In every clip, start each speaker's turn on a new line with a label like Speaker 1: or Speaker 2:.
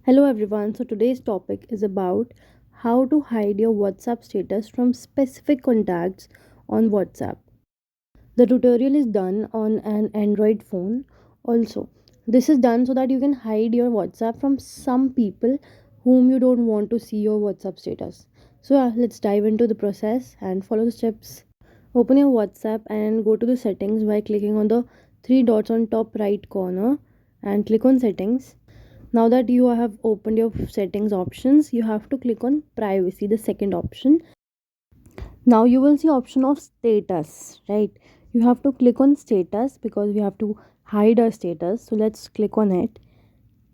Speaker 1: Hello everyone. So today's topic is about how to hide your WhatsApp status from specific contacts on WhatsApp. The tutorial is done on an Android phone. Also, this is done so that you can hide your WhatsApp from some people whom you don't want to see your WhatsApp status. So let's dive into the process and follow the steps. Open your WhatsApp and go to the settings by clicking on the three dots on top right corner and click on settings. Now that you have opened your settings options, you have to click on privacy, the second option. Now you will see option of status, right? You have to click on status because we have to hide our status. So let's click on it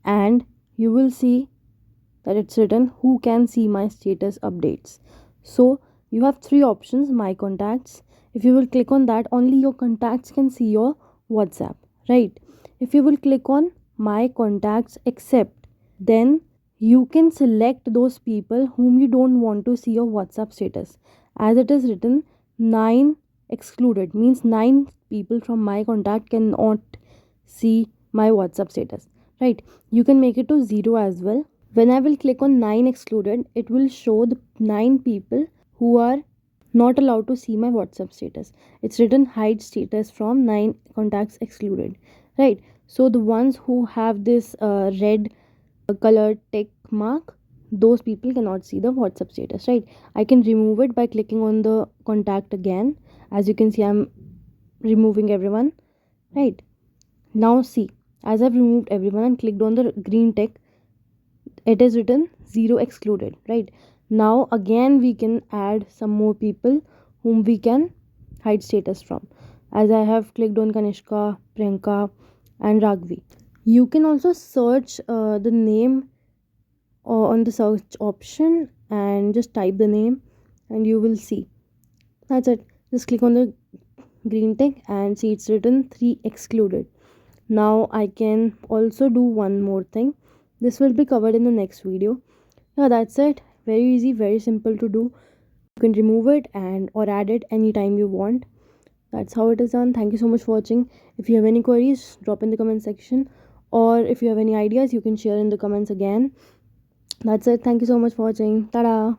Speaker 1: and you will see that it's written who can see my status updates. So you have three options: my contacts. If you will click on that, only your contacts can see your WhatsApp, right? If you will click on my contacts except, then you can select those people whom you don't want to see your WhatsApp status. As it is written, 9 excluded means 9 people from my contact cannot see my WhatsApp status, right? You can make it to 0 as well. When I will click on 9 excluded, it will show the 9 people who are not allowed to see my WhatsApp status. It's written hide status from 9 contacts excluded, right? So the ones who have this red colored tick mark, those people cannot see the WhatsApp status, right? I can remove it by clicking on the contact again. As you can see, I'm removing everyone, right? Now see, as I've removed everyone and clicked on the green tick, it is written 0 excluded, right? Now again we can add some more people whom we can hide status from, as I have clicked on Kanishka, Priyanka and Ragvi. You can also search the name on the search option and just type the name and you will see. That's it. Just click on the green tick and see it's written 3 excluded. Now I can also do one more thing. This will be covered in the next video. Yeah, that's it. Very easy, very simple to do. You can remove it and or add it anytime you want. That's how it is done. Thank you so much for watching. If you have any queries, drop in the comment section, or if you have any ideas, you can share in the comments again. That's it. Thank you so much for watching. Tada.